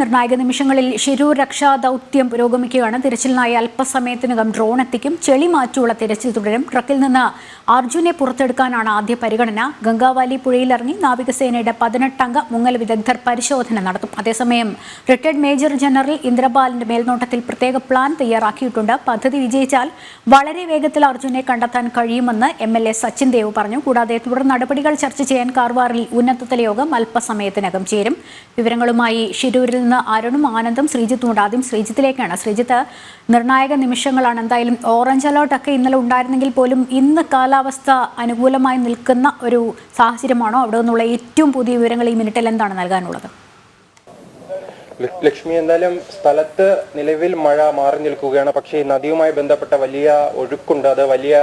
നിർണായക നിമിഷങ്ങളിൽ ശിരൂർ രക്ഷാ ദൗത്യം പുരോഗമിക്കുകയാണ്. തിരച്ചിലിനായി അല്പസമയത്തിനകം ഡ്രോൺ എത്തിക്കും. ചെളി മാറ്റിയുള്ള തിരച്ചിൽ തുടരും. ട്രക്കിൽ നിന്ന് അർജുനെ പുറത്തെടുക്കാനാണ് ആദ്യ പരിഗണന. ഗംഗാവാലി പുഴയിലിറങ്ങി നാവികസേനയുടെ 18-അംഗ മുങ്ങൽ വിദഗ്ധർ പരിശോധന നടത്തും. അതേസമയം റിട്ടയർഡ് മേജർ ജനറൽ ഇന്ദ്രപാലിന്റെ മേൽനോട്ടത്തിൽ പ്രത്യേക പ്ലാൻ തയ്യാറാക്കിയിട്ടുണ്ട്. പദ്ധതി വിജയിച്ചാൽ വളരെ വേഗത്തിൽ അർജുനെ കണ്ടെത്താൻ കഴിയുമെന്ന് MLA സച്ചിൻ ദേവ് പറഞ്ഞു. കൂടാതെ തുടർ നടപടികൾ ചർച്ച ചെയ്യാൻ കാർവാറിൽ ഉന്നതതല യോഗം അല്പസമയത്തിനകം ചേരും. വിവരങ്ങളുമായി ഷിരൂരിൽ നിന്ന് അരുണും ആനന്ദും ശ്രീജിത്തും ഉണ്ട്. ആദ്യം ശ്രീജിത്തിലേക്കാണ്. ശ്രീജിത്ത്, നിർണായക നിമിഷങ്ങളാണ്. എന്തായാലും ഓറഞ്ച് അലേർട്ടൊക്കെ ഇന്നലെ ഉണ്ടായിരുന്നെങ്കിൽ പോലും ഇന്ന് കാലാവസ്ഥ അനുകൂലമായി നിൽക്കുന്ന ഒരു സാഹചര്യമാണോ? അവിടെ നിന്നുള്ള ഏറ്റവും പുതിയ വിവരങ്ങൾ ഈ മിനിറ്റിൽ എന്താണ് നൽകാനുള്ളത്? ലക്ഷ്മി, എന്തായാലും സ്ഥലത്ത് നിലവിൽ മഴ മാറി നിൽക്കുകയാണ്. പക്ഷേ നദിയുമായി ബന്ധപ്പെട്ട വലിയ ഒഴുക്കുണ്ട്. അത് വലിയ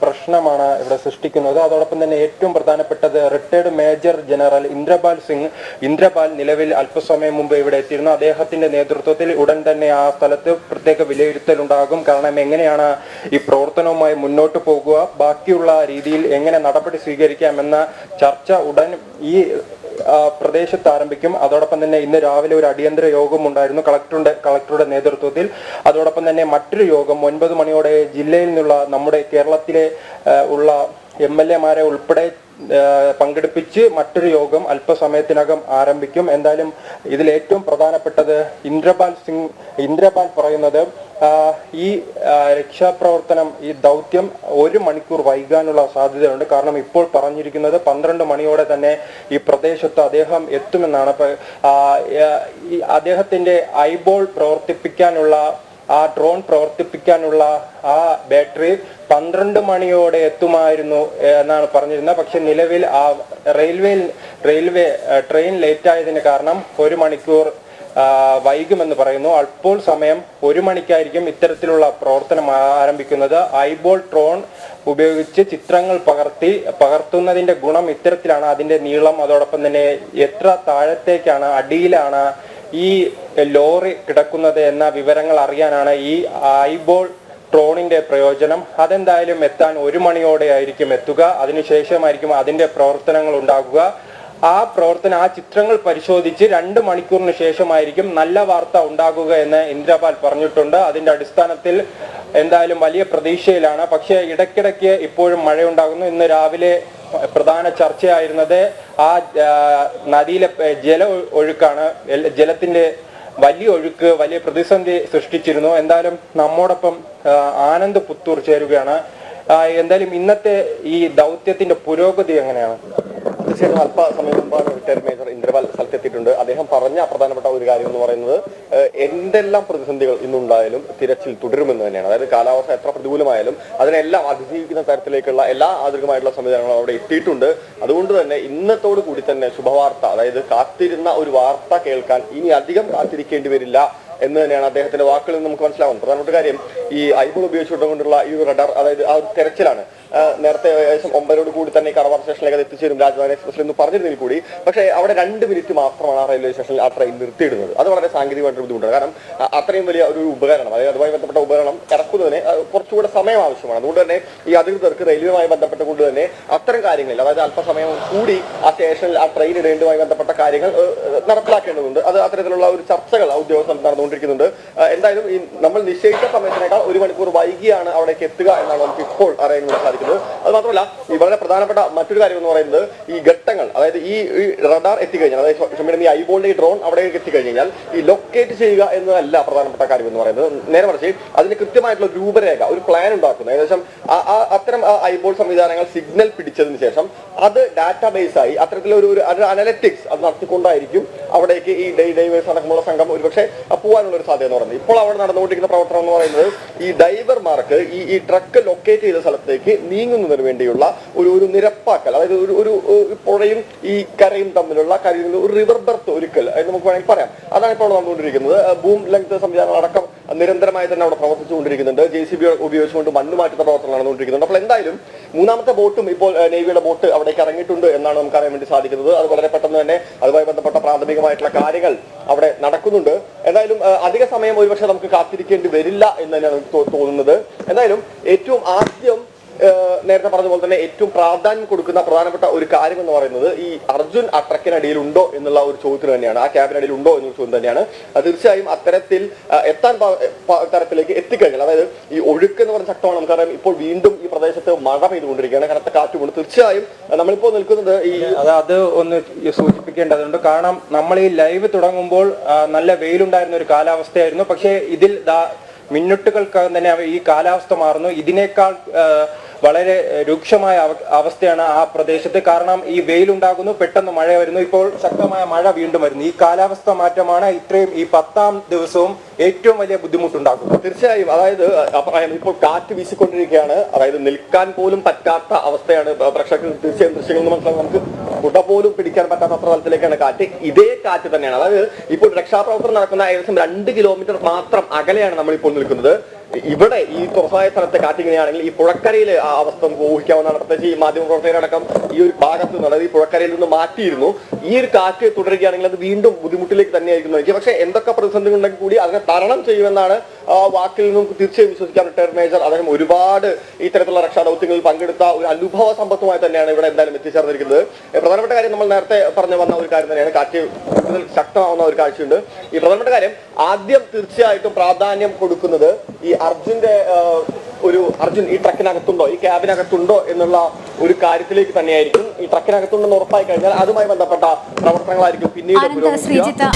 പ്രശ്നമാണ് ഇവിടെ സൃഷ്ടിക്കുന്നത്. അതോടൊപ്പം തന്നെ ഏറ്റവും പ്രധാനപ്പെട്ടത് റിട്ടയർഡ് മേജർ ജനറൽ ഇന്ദ്രപാൽ നിലവിൽ അല്പസമയം മുമ്പ് ഇവിടെ എത്തിയിരുന്നു. അദ്ദേഹത്തിന്റെ നേതൃത്വത്തിൽ ഉടൻ തന്നെ ആ സ്ഥലത്ത് പ്രത്യേക വിലയിരുത്തലുണ്ടാകും. കാരണം എങ്ങനെയാണ് ഈ പ്രവർത്തനവുമായി മുന്നോട്ട് പോകുക, ബാക്കിയുള്ള രീതിയിൽ എങ്ങനെ നടപടി സ്വീകരിക്കാമെന്ന ചർച്ച ഉടൻ ഈ പ്രദേശത്ത് ആരംഭിക്കും. അതോടൊപ്പം തന്നെ ഇന്ന് രാവിലെ ഒരു അടിയന്തര യോഗം ഉണ്ടായിരുന്നു കളക്ടറുടെ നേതൃത്വത്തിൽ. അതോടൊപ്പം തന്നെ മറ്റൊരു യോഗം 9 മണിയോടെ ജില്ലയിൽ നിന്നുള്ള നമ്മുടെ കേരളത്തിലെ ഉള്ള MLA-മാരെ ഉൾപ്പെടെ പങ്കെടുപ്പിച്ച് മറ്റൊരു യോഗം അല്പസമയത്തിനകം ആരംഭിക്കും. എന്തായാലും ഇതിൽ ഏറ്റവും പ്രധാനപ്പെട്ടത് ഇന്ദ്രപാൽ പറയുന്നത് ഈ രക്ഷാപ്രവർത്തനം, ഈ ദൗത്യം 1 മണിക്കൂർ വൈകാനുള്ള സാധ്യതയുണ്ട്. കാരണം ഇപ്പോൾ പറഞ്ഞിരിക്കുന്നത് 12 മണിയോടെ തന്നെ ഈ പ്രദേശത്ത് അദ്ദേഹം എത്തുമെന്നാണ്. അദ്ദേഹത്തിന്റെ ഐബോൾ പ്രവർത്തിപ്പിക്കാനുള്ള ആ ഡ്രോൺ പ്രവർത്തിപ്പിക്കാനുള്ള ആ ബാറ്ററി 12 മണിയോടെ എത്തുമായിരുന്നു എന്നാണ് പറഞ്ഞിരുന്നത്. പക്ഷെ നിലവിൽ ആ റെയിൽവേ ട്രെയിൻ ലേറ്റ് ആയതിന് കാരണം 1 മണിക്കൂർ വൈകുമെന്ന് പറയുന്നു. അപ്പോൾ സമയം 1 മണിക്കായിരിക്കും ഇത്തരത്തിലുള്ള പ്രവർത്തനം ആരംഭിക്കുന്നത്. ഐബോൾ ഡ്രോൺ ഉപയോഗിച്ച് ചിത്രങ്ങൾ പകർത്തുന്നതിന്റെ ഗുണം ഇത്തരത്തിലാണ്. അതിന്റെ നീളം, അതോടൊപ്പം തന്നെ എത്ര താഴത്തേക്കാണ്, അടിയിലാണ് ഈ ലോറി കിടക്കുന്നത് എന്ന വിവരങ്ങൾ അറിയാനാണ് ഈ ഐബോൾ ഡ്രോണിന്റെ പ്രയോജനം. അതെന്തായാലും എത്താൻ 1 മണിയോടെ ആയിരിക്കും എത്തുക. അതിനുശേഷമായിരിക്കും അതിന്റെ പ്രവർത്തനങ്ങൾ ഉണ്ടാകുക. ആ ചിത്രങ്ങൾ പരിശോധിച്ച് 2 മണിക്കൂറിന് ശേഷമായിരിക്കും നല്ല വാർത്ത ഉണ്ടാകുക എന്ന് ഇന്ദ്രപാൽ പറഞ്ഞിട്ടുണ്ട്. അതിന്റെ അടിസ്ഥാനത്തിൽ എന്തായാലും വലിയ പ്രതീക്ഷയിലാണ്. പക്ഷേ ഇടയ്ക്കിടയ്ക്ക് ഇപ്പോഴും മഴയുണ്ടാകുന്നു. ഇന്ന് രാവിലെ പ്രധാന ചർച്ചയായിരുന്നത് ആ നദിയിലെ ഒഴുക്കാണ്. ജലത്തിന്റെ വലിയ ഒഴുക്ക് വലിയ പ്രതിസന്ധി സൃഷ്ടിച്ചിരുന്നു. എന്തായാലും നമ്മോടൊപ്പം ആനന്ദ് പുത്തൂർ ചേരുകയാണ്. എന്തായാലും ഇന്നത്തെ ഈ ദൗത്യത്തിന്റെ പുരോഗതി എങ്ങനെയാണ്? തീർച്ചയായിട്ടും അല്പസമയം മുമ്പാണ് റിട്ടയർഡ് മേജർ ഇന്ദ്രപാൽ സ്ഥലത്തെത്തിയിട്ടുണ്ട്. അദ്ദേഹം പറഞ്ഞ പ്രധാനപ്പെട്ട ഒരു കാര്യം എന്ന് പറയുന്നത് എന്തെല്ലാം പ്രതിസന്ധികൾ ഇന്നുണ്ടായാലും തിരച്ചിൽ തുടരുമെന്ന് തന്നെയാണ്. അതായത് കാലാവസ്ഥ എത്ര പ്രതികൂലമായാലും അതിനെല്ലാം അതിജീവിക്കുന്ന തരത്തിലേക്കുള്ള എല്ലാ ആധുനികമായിട്ടുള്ള സംവിധാനങ്ങളും അവിടെ എത്തിയിട്ടുണ്ട്. അതുകൊണ്ട് തന്നെ ഇന്നത്തോടു കൂടി തന്നെ ശുഭവാർത്ത, അതായത് കാത്തിരുന്ന ഒരു വാർത്ത കേൾക്കാൻ ഇനി അധികം കാത്തിരിക്കേണ്ടി വരില്ല എന്ന് തന്നെയാണ് അദ്ദേഹത്തിന്റെ വാക്കുകളിൽ നമുക്ക് മനസ്സിലാവുന്നത്. പ്രധാനപ്പെട്ട കാര്യം ഈ ഐബോൾ ഉപയോഗിച്ചുകൊണ്ടുള്ള ഈ ഒരു റഡാർ, അതായത് ആ ഒരു തെരച്ചിലാണ്. നേരത്തെ ഏകദേശം 9 കൂടി തന്നെ കറവാർ സ്റ്റേഷനിലേക്ക് അത് എത്തിച്ചേരും രാജധാനി എക്സ്പ്രസിൽ എന്ന് പറഞ്ഞിരുന്നെങ്കിൽ കൂടി പക്ഷേ അവിടെ 2 മിനിറ്റ് മാത്രമാണ് ആ റെയിൽവേ സ്റ്റേഷനിൽ ആ ട്രെയിൻ നിർത്തിയിടുന്നത്. അത് വളരെ സാങ്കേതികമായിട്ടൊരു ബുദ്ധിമുട്ടാണ്. കാരണം അത്രയും വലിയ ഒരു ഉപകരണം, അതായത് അതുമായി ബന്ധപ്പെട്ട ഉപകരണം ഇറക്കുന്നതിന് കുറച്ചുകൂടെ സമയം ആവശ്യമാണ്. അതുകൊണ്ട് തന്നെ ഈ അധികൃതർക്ക് റെയിൽവേയുമായി ബന്ധപ്പെട്ടുകൊണ്ട് തന്നെ അത്തരം കാര്യങ്ങളിൽ, അതായത് അല്പസമയം കൂടി ആ സ്റ്റേഷനിൽ ആ ട്രെയിൻ ഇടേണ്ടതുമായി ബന്ധപ്പെട്ട കാര്യങ്ങൾ നടപ്പിലാക്കേണ്ടതുണ്ട്. അത് അത്തരത്തിലുള്ള ഒരു ചർച്ചകൾ ഉദ്യോഗസ്ഥർ നടന്നുകൊണ്ടിരിക്കുന്നുണ്ട്. എന്തായാലും ഈ നമ്മൾ നിശ്ചയിച്ച സമയത്തിനേക്കാൾ 1 മണിക്കൂർ വൈകിയാണ് അവിടേക്ക് എത്തുക എന്നാണ് നമുക്ക് ഇപ്പോൾ അറിയാൻ സാധിക്കുന്നത്. അത് മാത്രമല്ല ഈ വളരെ പ്രധാനപ്പെട്ട മറ്റൊരു കാര്യം എന്ന് പറയുന്നത് ഈ ഘട്ടങ്ങൾ, അതായത് ഈ റഡാർ എത്തിക്കഴിഞ്ഞാൽ, അതായത് ഈ ഐബോളിന്റെ ഈ ഡ്രോൺ അവിടേക്ക് എത്തിക്കഴിഞ്ഞാൽ ഈ ലൊക്കേറ്റ് ചെയ്യുക എന്നതല്ല പ്രധാനപ്പെട്ട കാര്യം എന്ന് പറയുന്നത്. നേരെ മറിച്ച് അതിന് കൃത്യമായിട്ടുള്ള രൂപരേഖ, ഒരു പ്ലാൻ ഉണ്ടാക്കുന്നു. ഏകദേശം അത്തരം ഐബോൾ സംവിധാനങ്ങൾ സിഗ്നൽ പിടിച്ചതിന് ശേഷം അത് ഡാറ്റാബേസ് ആയി അത്തരത്തിലൊരു അനലറ്റിക്സ് അത് നടത്തിക്കൊണ്ടായിരിക്കും അവിടേക്ക് ഈ ഡൈവേഴ്സ് അടക്കമുള്ള സംഘം ഒരുപക്ഷെ പോകാനുള്ള ഒരു സാധ്യത എന്ന് പറയുന്നത്. ഇപ്പോൾ അവിടെ നടന്നുകൊണ്ടിരിക്കുന്ന പ്രവർത്തനം എന്ന് പറയുന്നത് ഈ ഡൈവർമാർക്ക് ഈ ട്രക്ക് ലൊക്കേറ്റ് ചെയ്ത സ്ഥലത്തേക്ക് നീങ്ങുന്നതിന് വേണ്ടിയുള്ള ഒരു നിരപ്പാക്കൽ, അതായത് ഒരു പുഴയും ഈ കരയും തമ്മിലുള്ള ഒരു റിവർ ബർത്ത് ഒരുക്കൽ എന്ന് നമുക്ക് വേണമെങ്കിൽ പറയാം. അതാണ് ഇപ്പോൾ നടന്നുകൊണ്ടിരിക്കുന്നത്. ബൂം ലെങ്ത് സംവിധാനങ്ങൾ അടക്കം നിരന്തരമായി തന്നെ അവിടെ പ്രവർത്തിച്ചുകൊണ്ടിരിക്കുന്നുണ്ട്. JCB ഉപയോഗിച്ചുകൊണ്ട് മണ്ണ് മാറ്റുന്ന പ്രവർത്തനം നടന്നുകൊണ്ടിരിക്കുന്നുണ്ട്. അപ്പോൾ എന്തായാലും 3ാമത്തെ ബോട്ടും ഇപ്പോൾ നേവിയുടെ ബോട്ട് അവിടേക്ക് ഇറങ്ങിയിട്ടുണ്ട് എന്നാണ് നമുക്ക് അറിയാൻ വേണ്ടി സാധിക്കുന്നത്. അത് വളരെ പെട്ടെന്ന് തന്നെ അതുമായി ബന്ധപ്പെട്ട പ്രാഥമികമായിട്ടുള്ള കാര്യങ്ങൾ അവിടെ നടക്കുന്നുണ്ട്. എന്തായാലും അധിക സമയം ഒരുപക്ഷെ നമുക്ക് കാത്തിരിക്കേണ്ടി വരില്ല എന്ന് തന്നെയാണ് തോന്നുന്നത്. എന്തായാലും ഏറ്റവും ആദ്യം നേരത്തെ പറഞ്ഞ പോലെ തന്നെ ഏറ്റവും പ്രാധാന്യം കൊടുക്കുന്ന പ്രധാനപ്പെട്ട ഒരു കാര്യം എന്ന് പറയുന്നത് ഈ അർജുൻ ആ ട്രക്കിനടിയിൽ ഉണ്ടോ എന്നുള്ള ഒരു ചോദ്യത്തിന് തന്നെയാണ്, ആ ക്യാബിനടിയിൽ ഉണ്ടോ എന്നൊരു ചോദ്യം തന്നെയാണ്. തീർച്ചയായും അത്തരത്തിൽ എത്താൻ തരത്തിലേക്ക് എത്തിക്കഴിഞ്ഞാൽ, അതായത് ഈ ഒഴുക്ക് എന്ന് പറഞ്ഞ ശക്തമാണ്. നമുക്കറിയാം ഇപ്പോൾ വീണ്ടും ഈ പ്രദേശത്ത് മഴ പെയ്തുകൊണ്ടിരിക്കുകയാണ്, കനത്ത കാറ്റുകൊണ്ട്. തീർച്ചയായും നമ്മളിപ്പോൾ നിൽക്കുന്നത് ഈ അത് ഒന്ന് സൂചിപ്പിക്കേണ്ടതുണ്ട്. കാരണം നമ്മൾ ഈ ലൈവ് തുടങ്ങുമ്പോൾ നല്ല വെയിലുണ്ടായിരുന്ന ഒരു കാലാവസ്ഥയായിരുന്നു. പക്ഷേ ഇതിൽ മിനിറ്റുകൾക്കകം തന്നെ ഈ കാലാവസ്ഥ മാറുന്നു. ഇതിനേക്കാൾ വളരെ രൂക്ഷമായ അവസ്ഥയാണ് ആ പ്രദേശത്ത്. കാരണം ഈ വെയിലുണ്ടാകുന്നു, പെട്ടെന്ന് മഴ വരുന്നു, ഇപ്പോൾ ശക്തമായ മഴ വീണ്ടും വരുന്നു. ഈ കാലാവസ്ഥ മാറ്റമാണ് ഇത്രയും ഈ 10ാം ദിവസവും ഏറ്റവും വലിയ ബുദ്ധിമുട്ടുണ്ടാക്കുന്നത്. തീർച്ചയായും അതായത് ഇപ്പോൾ കാറ്റ് വീശിക്കൊണ്ടിരിക്കുകയാണ്, അതായത് നിൽക്കാൻ പോലും പറ്റാത്ത അവസ്ഥയാണ്. പ്രേക്ഷകർക്ക് തീർച്ചയായും ദൃശ്യങ്ങൾ മനസ്സിലാക്കും, നമുക്ക് കുട പോലും പിടിക്കാൻ പറ്റാത്ത അത്ര തലത്തിലേക്കാണ് കാറ്റ്. ഇതേ കാറ്റ് തന്നെയാണ്, അതായത് ഇപ്പോൾ രക്ഷാപ്രവർത്തനം നടക്കുന്ന ഏകദേശം 2 കിലോമീറ്റർ മാത്രം അകലെയാണ് നമ്മളിപ്പോൾ നിൽക്കുന്നത്. ഇവിടെ ഈ തുറസായ സ്ഥലത്തെ കാറ്റിങ്ങനെയാണെങ്കിൽ ഈ പുഴക്കരയിലെ ആ അവസ്ഥ നമുക്ക് ഊഹിക്കാവുന്നതാണ്. പ്രത്യേകിച്ച് ഈ മാധ്യമപ്രവർത്തകരടക്കം ഈ ഒരു ഭാഗത്ത് നിന്ന്, അതായത് ഈ പുഴക്കരയിൽ നിന്ന് മാറ്റിയിരുന്നു. ഈ ഒരു കാറ്റ് തുടരുകയാണെങ്കിൽ അത് വീണ്ടും ബുദ്ധിമുട്ടിലേക്ക് തന്നെയായിരിക്കും നയിക്കുക. പക്ഷേ എന്തൊക്കെ പ്രതിസന്ധി ഉണ്ടെങ്കിൽ കൂടി അതിനെ തരണം ചെയ്യുമെന്നാണ് വാക്കിൽ നിന്നും തീർച്ചയായും വിശ്വസിക്കാൻ. റിട്ടയർഡ് മേജർ അദ്ദേഹം ഒരുപാട് ഇത്തരത്തിലുള്ള രക്ഷാദൗത്യങ്ങളിൽ പങ്കെടുത്ത ഒരു അനുഭവ സമ്പത്തുമായി തന്നെയാണ് ഇവിടെ എന്തായാലും എത്തിച്ചേർന്നിരിക്കുന്നത്. പ്രധാനപ്പെട്ട കാര്യം നമ്മൾ നേരത്തെ പറഞ്ഞു വന്ന ഒരു കാര്യം തന്നെയാണ്, കാറ്റ് കൂടുതൽ ശക്തമാവുന്ന ഒരു കാഴ്ചയുണ്ട്. ഈ പ്രധാനപ്പെട്ട കാര്യം ആദ്യം തീർച്ചയായിട്ടും പ്രാധാന്യം കൊടുക്കുന്നത് ഈ അർജുൻ ഈ ട്രക്കിനകത്തുണ്ടോ, ഈ ക്യാബിനകത്തുണ്ടോ എന്നുള്ള ഒരു കാര്യത്തിലേക്ക് തന്നെയായിരിക്കും. ഈ ട്രക്കിനകത്തുണ്ടെന്ന് ഉറപ്പായി കഴിഞ്ഞാൽ അതുമായി ബന്ധപ്പെട്ട പ്രവർത്തനങ്ങളായിരിക്കും പിന്നീട് പുരോഗമിക്കുക.